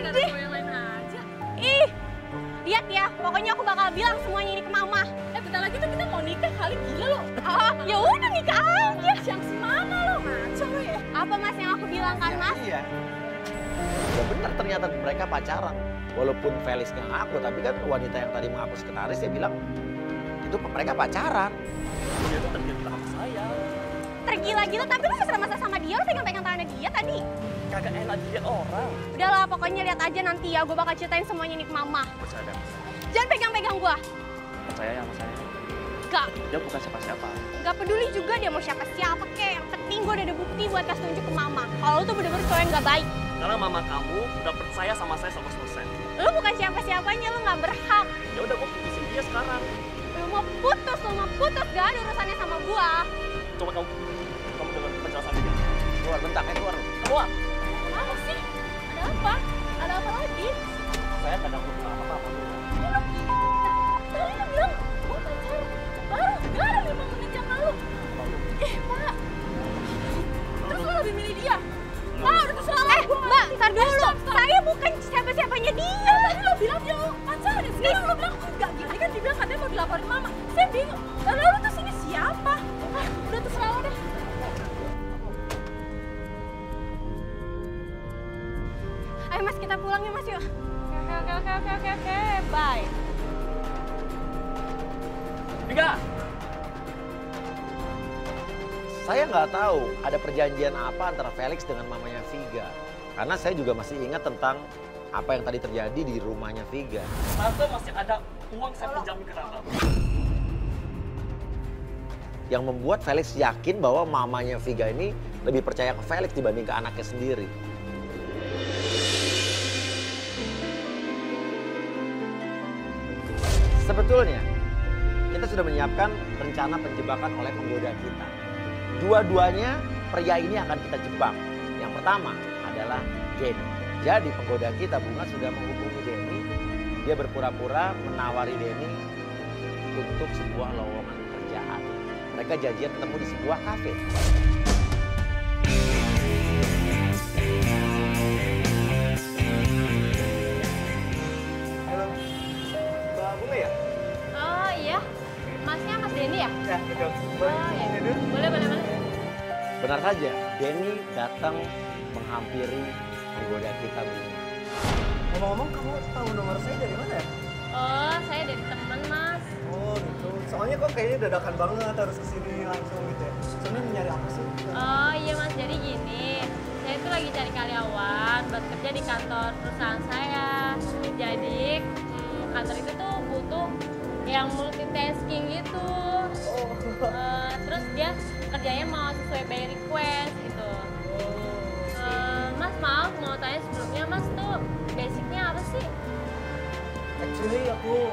deh. Ih, lihat ya, pokoknya aku bakal bilang semuanya ini ke mama. Bentar lagi tuh kita mau nikah kali, gila lo. Oh, ya udah nikah aja. Siang si mana lo, ngaco lo ya. Apa mas yang aku bilang kan mas? Iya. Ya benar ternyata mereka pacaran. Walaupun Felix nggak ngaku, tapi kan wanita yang tadi mengaku sekretaris dia bilang itu mereka pacaran. Dia tuh tergila sama saya. Tergila-gila, tapi lu mesra-mesra sama dia, lu pegang-pegang tangannya dia tadi. Kagak enak dilihat orang. Udahlah, pokoknya lihat aja nanti ya, gue bakal ceritain semuanya ini ke mama. Percaya. Jangan pegang-pegang gua. Percaya sama saya. Gak, Dia bukan siapa-siapa. gak peduli juga dia mau siapa-siapa kek. Yang penting gue udah ada bukti buat kasih tunjuk ke mama. Kalau lu tuh bener-bener cowok yang gak baik. Karena mama kamu udah percaya sama saya 100%. Lu bukan siapa-siapanya, lu gak berhak. Ya udah gue putusin dia sekarang. Lu mau putus, gak ada urusannya sama gua. Coba kamu dengar penjelasan dia. Keluar bentar, keluar. Keluar. Apa sih? Ada apa? Ada apa lagi? Saya kadang lupa apa-apa. Tadi lu bilang, gue pacaran. Baru gara 5 menit yang lalu. Pak. Terus lu lebih milih dia? Udah terserah lo. Mbak, ntar dulu. Saya bukan siapa-siapanya dia. Tadi lo bilang dia mau pacaran. Sekarang lo bilang enggak. Gini kan dibilang katanya mau dilaporin mama. Saya bingung. Lalu lu tuh sini siapa? Udah terserah lo deh. Ayo mas, kita pulang ya mas yuk. Oke. Bye. Tiga. Saya nggak tahu ada perjanjian apa antara Felix dengan mamanya Viga. Karena saya juga masih ingat tentang apa yang tadi terjadi di rumahnya Viga. Tante masih ada uang saya pinjamin ke Tante. Yang membuat Felix yakin bahwa mamanya Viga ini lebih percaya ke Felix dibanding ke anaknya sendiri. Sebetulnya kita sudah menyiapkan rencana penjebakan oleh penggoda kita. Dua-duanya pria ini akan kita jebak. Yang pertama adalah Denny. Jadi penggoda kita, Bunga, sudah menghubungi Denny. Dia berpura-pura menawari Denny untuk sebuah lowongan pekerjaan. Mereka janjian ketemu di sebuah kafe. Halo, Mbak Bunga ya? Oh iya, masnya mas Denny ya? Ya, betul. Oh iya, boleh. Benar saja, Denny datang menghampiri penggoda kita, Bunga. Ngomong-ngomong, kamu tahu nomor saya dari mana ya? Oh, saya dari teman mas. Oh gitu. Soalnya kok kayaknya dadakan banget harus kesini langsung gitu ya. Soalnya nyari apa sih? Oh iya mas, jadi gini, saya itu lagi cari karyawan buat kerja di kantor perusahaan saya. Jadi kantor itu tuh butuh yang multitasking gitu. Terus dia kerjanya mau sesuai by request gitu. Mas maaf mau tanya sebelumnya, mas tuh basicnya apa sih? Actually aku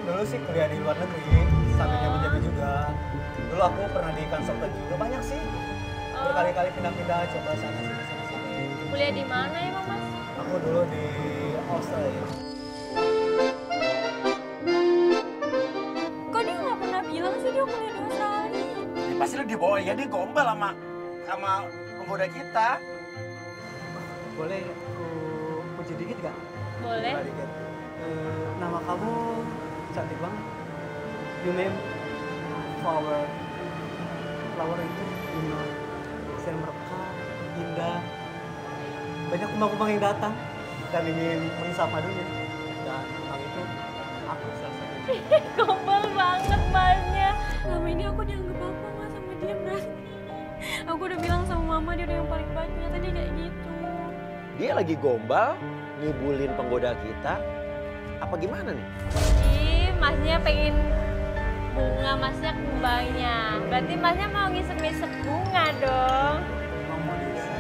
dulu sih kuliah di luar negeri, sambil nyambi juga. Dulu aku pernah di konsultan juga, banyak sih. Berkali-kali pindah-pindah, coba sana sini. Kuliah di mana emang mas? Aku dulu di Australia. Kok dia nggak pernah bilang sih dia kuliah di Australia? Ya, pasti lu dibawa ya, dia gombal sama penggoda kita. Boleh aku puji dikit gak? Boleh. Dikit. Nama kamu cantik banget. You name flower. Flower itu bunga. Sen merekah, indah. Banyak kumbang-kumbang yang datang dan ingin menyapa dunia. Dan kumbang itu aku salah satunya. Gombal banget masnya. Selama ini aku dianggap apa mas sama dia mas. Aku udah bilang sama mama dia udah yang paling baik, ternyata dia kayak gitu. Dia lagi gombal, ngibulin penggoda kita. Apa gimana nih? Ih, masnya pengen bunga, masnya kembangnya. Berarti masnya mau ngisep-ngisep bunga dong. Mama Desa.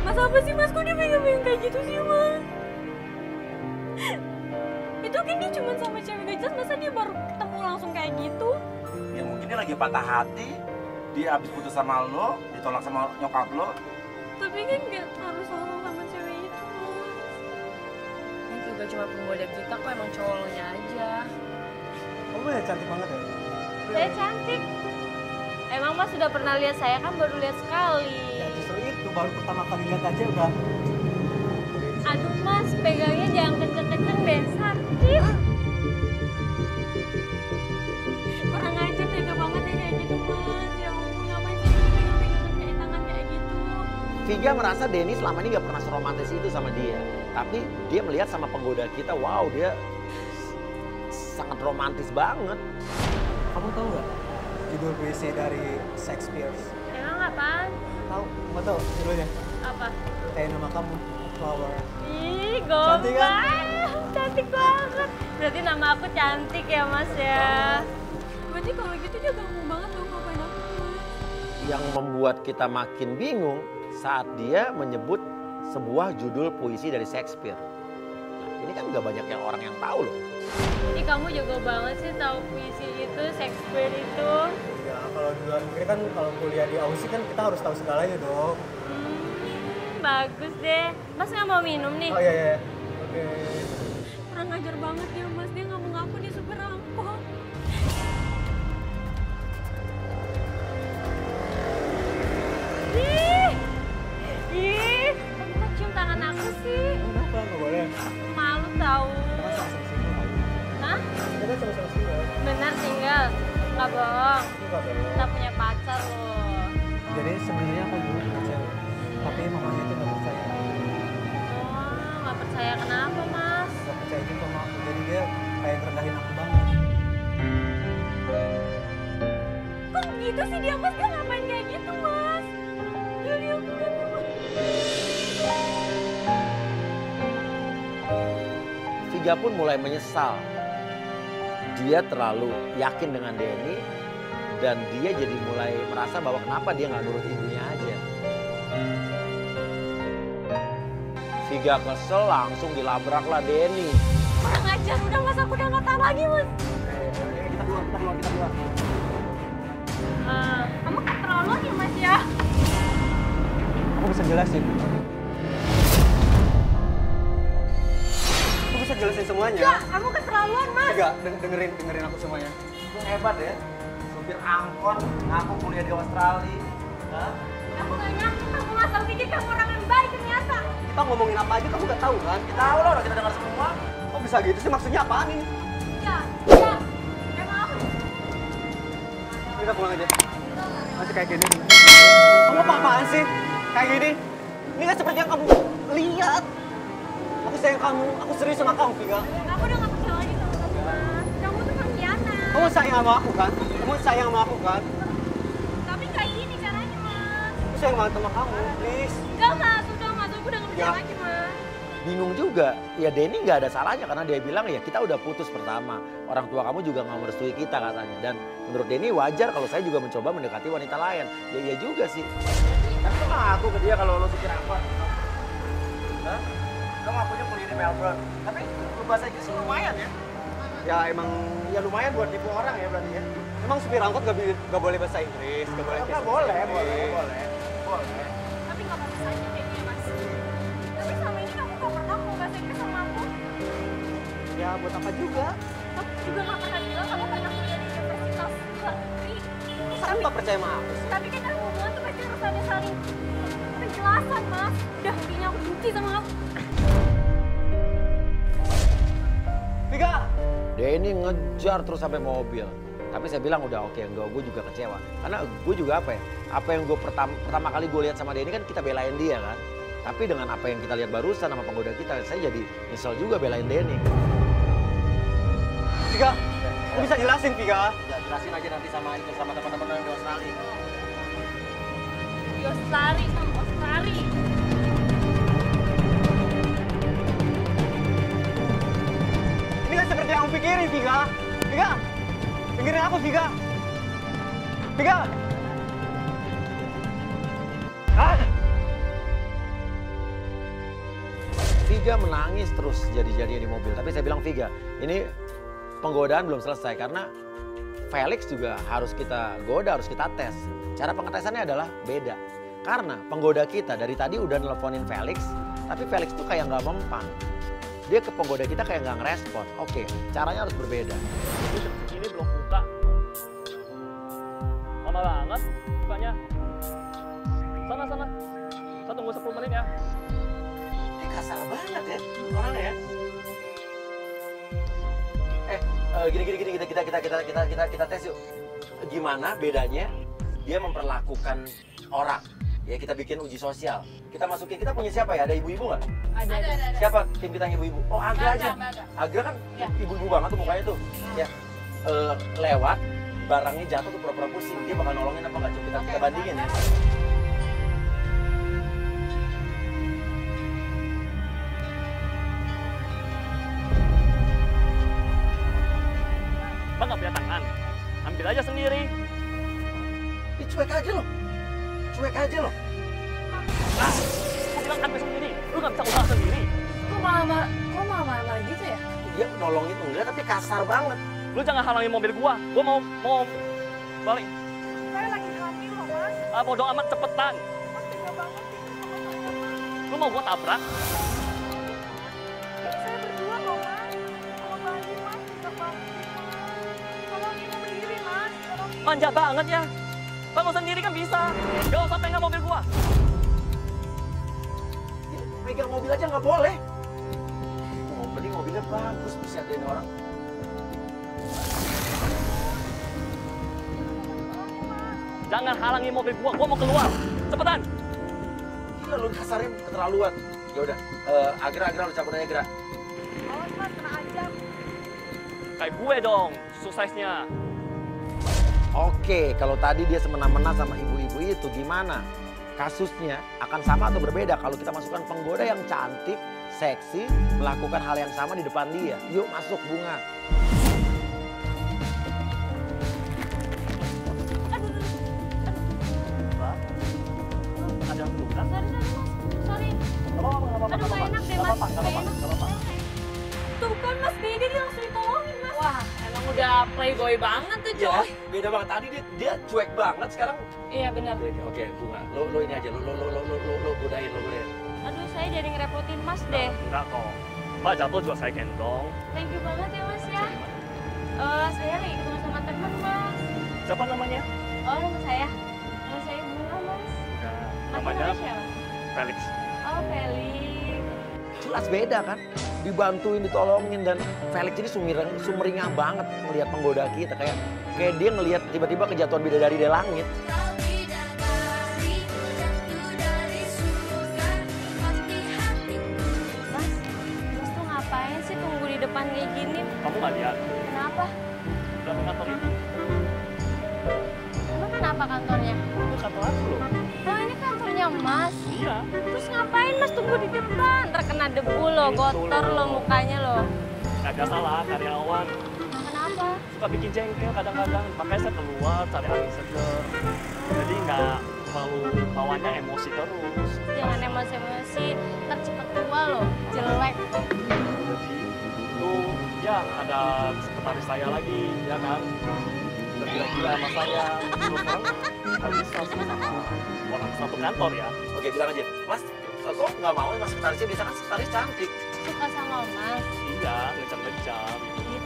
Mas apa sih mas, kok dia pengen kayak gitu sih mas? Itu kan dia cuma sama cewek gak jelas, masa dia baru ketemu langsung kayak gitu? Ya mungkin dia lagi patah hati, dia habis putus sama lo, ditolak sama nyokap lo. Tapi kan gak harus langsung sama cewek itu mas. Ini juga cuma penggoda kita kok, emang cowoknya aja. Kamu ya cantik banget ya? Saya cantik. Emang mas sudah pernah lihat saya kan baru lihat sekali. Ya justru baru pertama kali lihat aja udah. Aduh mas, pegangnya jangan kenceng-kenceng deh, sakit. Kurang ajar, tega banget ya kayak gitu mas. Ya ampun, ngapain sih dia pegang-pegang kayak tangan kayak gitu. Viga merasa Denny selama ini gak pernah seromantis itu sama dia. Tapi dia melihat sama penggoda kita, wow dia sangat romantis banget. Kamu tahu nggak judul puisi dari Shakespeare? Emang apaan? Tahu? Kamu tahu judulnya? Apa? Kayak nama kamu, Flower. Ih, Cantik gombal. kan? Cantik banget. Berarti nama aku cantik ya mas ya. Berarti kalau gitu dia gampang banget dong ngapain aku mas. Yang membuat kita makin bingung saat dia menyebut sebuah judul puisi dari Shakespeare. Nah, ini kan gak banyak yang orang yang tahu loh. Jadi kamu jago banget sih tahu puisi itu, Shakespeare itu. Ya kalau di luar negeri kan kalau kuliah di Aussie kan kita harus tahu segalanya dong. Bagus deh. Mas nggak mau minum nih? Oh iya. Oke. Kurang ajar banget ya mas, dia nggak mau ngaku dia supir angkot. Ih, kamu kok cium tangan aku sih? Kenapa nggak boleh? Malu tahu. Kita sama-sama single. Hah? Kita sama-sama single. Benar tinggal? Nggak bohong. Enggak dong. Kita punya pacar loh. Jadi sebenarnya aku dulu punya cewek, tapi mamanya itu nggak percaya. Oh, nggak percaya kenapa mas? Nggak percaya juga sama aku, jadi dia kayak ngerendahin aku banget. Kok gitu sih dia mas, dia ngapain kayak gitu mas? Jadi aku kan Viga pun mulai menyesal. Dia terlalu yakin dengan Denny dan dia jadi mulai merasa bahwa kenapa dia nggak nurut ibunya aja. Viga kesel langsung dilabraklah Denny. kurang ajar, udah mas aku udah nggak tahu lagi mas. Kita keluar. Kamu keterlaluan ya mas ya. Aku bisa jelasin. Aku bisa jelasin semuanya. Enggak, kamu keterlaluan mas. Enggak, dengerin aku semuanya. Itu hebat ya. Supir angkot ngaku kuliah di Australia. Hah? Aku gak nyangka kamu asal pikir kamu orang yang baik ternyata. Kita ngomongin apa aja kamu gak tahu kan? Kita tahu lah, udah kita dengar semua. Kok bisa gitu sih? Maksudnya apaan ini? Ya, emang aku. Kita pulang aja. Masih kayak gini. Kamu apa-apaan sih? Kayak gini. Ini kan seperti yang kamu lihat. Aku sayang kamu. Aku serius sama kamu, Vika. Aku udah gak percaya lagi sama kamu mas. Kamu tuh pengkhianat. Kamu sayang sama aku kan? Kamu sayang sama aku kan? Tapi kayak gini caranya mas. Aku sayang banget sama kamu, please. Enggak mas, udah mas, aku udah gak percaya Ya. lagi mas. Bingung juga, ya Denny nggak ada salahnya karena dia bilang ya kita udah putus pertama. Orang tua kamu juga nggak merestui kita katanya. Dan menurut Denny wajar kalau saya juga mencoba mendekati wanita lain. Ya iya juga sih. Kan lu ngaku ke dia kalau lu supir angkot. Hah? Lu ngakunya kuliah di Melbourne. Tapi lu bahasa Inggris lu lumayan ya. Ya emang ya lumayan buat tipu orang ya berarti ya. Emang supir angkot gak boleh bahasa Inggris, gak boleh Boleh, boleh. Tapi gak apa-apa saja kayak gini mas. Tapi selama ini kamu gak pernah mau bahasa Inggris sama aku. Ya buat apa juga? Kamu juga gak pernah bilang kamu pernah kuliah di universitas luar negeri. Masa kamu gak percaya sama aku sih? Tapi kan hubungan tuh pasti harus ada saling penjelasan mas. Udah intinya aku benci sama kamu. Vika! Denny ngejar terus sampai mobil. Tapi saya bilang udah oke, enggak, gue juga kecewa. Karena gue juga apa ya, apa yang gue pertama kali gue lihat sama Denny kan kita belain dia kan. Tapi dengan apa yang kita lihat barusan sama penggoda kita, saya jadi nyesel juga belain Denny. Vika! Aku bisa jelasin Vika. Ya jelasin aja nanti sama itu, sama teman-teman yang di Australia. Yosari sama Osari. Ini kan seperti yang aku pikirin Vika. Vika! Dengerin aku Vika. Vika! Ah! Viga menangis terus jadi-jadinya di mobil. Tapi saya bilang Viga, ini penggodaan belum selesai karena Felix juga harus kita goda, harus kita tes. Cara pengetesannya adalah beda. Karena penggoda kita dari tadi udah nelponin Felix, tapi Felix tuh kayak nggak mempan. Dia ke penggoda kita kayak nggak ngerespon. Oke, caranya harus berbeda. Ini jam segini belum buka. Lama banget bukanya. Sana. tunggu 10 menit ya. Dia kasar banget ya orangnya ya. Gini kita tes yuk. Gimana bedanya dia memperlakukan orang? Ya kita bikin uji sosial. Kita masukin, kita punya siapa ya? Ada ibu-ibu nggak? Ada. Siapa tim kita yang ibu-ibu? Oh Agra aja. Agra kan ibu-ibu banget tuh mukanya tuh. Ya lewat barangnya jatuh tuh pura-pura pusing. Dia bakal nolongin apa nggak? Coba kita bandingin ya. Bang nggak punya tangan, ambil aja sendiri. Dia cuek aja loh. Cuek aja loh. Nah, aku bilang ambil sendiri, lu nggak bisa usaha sendiri. Kok malah marah gitu ya? Dia nolongin enggak tapi kasar banget. Lu jangan halangin mobil gua mau balik. Saya lagi hamil loh, Mas. Ah, bodoh amat, cepetan. Mas tega banget sih sama saya, Mas. Lu mau gua tabrak? Ini saya berdua loh, Mas. Kalau Bandi, Mas, bisa bantu, Mas. Tolongin aku sendiri, Mas. Tolongin. Manja banget ya. Bangun sendiri kan bisa. Gak usah pegang mobil gua. Dia pegang mobil aja nggak boleh. Oh, beli mobilnya bagus bisa ada orang. Jangan halangi mobil gua mau keluar. Cepetan. Gila lu kasarnya keterlaluan. Ya udah, Agra lu cabut aja Gra. Awas, Mas, kena ajak. Kayak gue dong, suksesnya. Oke, kalau tadi dia semena-mena sama ibu-ibu itu gimana? Kasusnya akan sama atau berbeda kalau kita masukkan penggoda yang cantik, seksi, melakukan hal yang sama di depan dia. Yuk masuk Bunga. Ada yang luka? Sorry. Aduh, gak enak deh, Mas. Gak enak. Tuh kan Mas, dia langsung ditolongin Mas. Wah, emang udah playboy banget tuh, Ya, coy. beda banget tadi dia cuek banget sekarang. Iya, benar. Oke, Bunga, lo ini aja, lo godain. Aduh, saya jadi ngerepotin Mas deh. Enggak kok. Mbak jatuh juga saya gendong. Thank you banget ya, Mas ya. Saya lagi ketemu sama teman, Mas. Siapa namanya? Oh, nama saya Bunga, Mas. Mas Namanya siapa? Felix. Oh, Felix. Jelas beda kan? Dibantuin, ditolongin, dan Felix ini sumringah banget melihat penggoda kita. Kayak dia ngelihat tiba-tiba kejatuhan bidadari dari langit. Mas tuh ngapain sih tunggu di depan kayak gini? Kamu nggak lihat? Kenapa? Udah ke kantor ini. Emang kenapa kantornya? Itu kantor aku loh. Oh, ini kantornya Mas. Iya. Terus ngapain Mas tunggu di depan? Terkena debu loh, Itu kotor loh. loh mukanya loh. Kagak salah, karyawan. Nah, kenapa? Suka bikin jengkel kadang-kadang. Makanya saya keluar cari angin seger. Jadi nggak terlalu bawanya emosi terus. Jangan emosi-emosi, ntar cepet tua loh, jelek. Jadi itu ya ada sekretaris saya lagi, ya kan? Dan gila-gila sama saya. Terus sekarang nggak bisa sih sama orang satu kantor ya. Oke, bilang aja, Mas, kok nggak mau Mas sekretarisnya? Bisa kan sekretaris cantik. Suka sama Mas. Iya, ngecam-ngecam. Iya,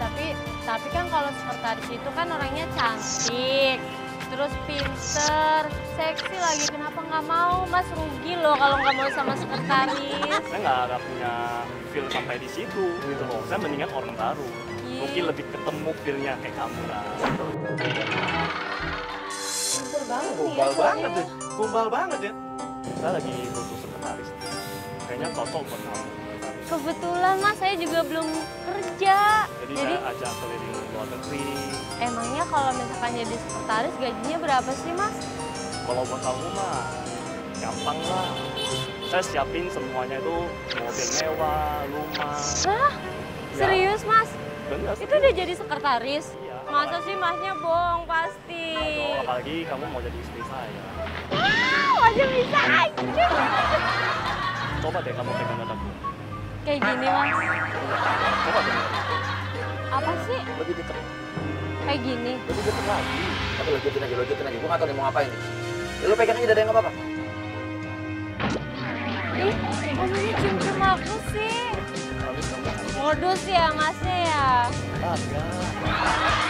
tapi kan kalau sekretaris itu kan orangnya cantik, terus pinter, seksi lagi. Kenapa nggak mau? Mas rugi loh kalau nggak mau sama sekretaris. Saya nggak punya feel sampai di situ gitu loh. Saya mendingan orang baru. Iya. Mungkin lebih ketemu feel-nya kayak kamu lah. Pinter banget nih ya. Gombal banget suaminya. deh. Gombal banget ya. Saya lagi butuh sekretaris. Kayaknya cocok buat kamu. Kebetulan Mas, saya juga belum kerja. Jadi saya ajak keliling luar negeri. Emangnya kalau misalkan jadi sekretaris gajinya berapa sih Mas? Kalau buat kamu mah gampang lah. Saya siapin semuanya itu mobil mewah, rumah. Hah? Ya, Serius Mas? bener. Itu udah jadi sekretaris? Iya. Masa sih Masnya bohong pasti? Aduh, apalagi kamu mau jadi istri saya. Wow, aja bisa aja. Coba deh kamu pegang dadaku. Kayak gini Mas. Coba deh. Apa sih? Lebih deket. Kayak gini. Lebih deket lagi. Tapi lanjutin aja. Gue nggak tahu dia mau ngapain. Ya, lu pegang aja dada nggak apa-apa. Ih, Masnya cium-cium aku sih. Habis kamu Modus ya Masnya ya? agak.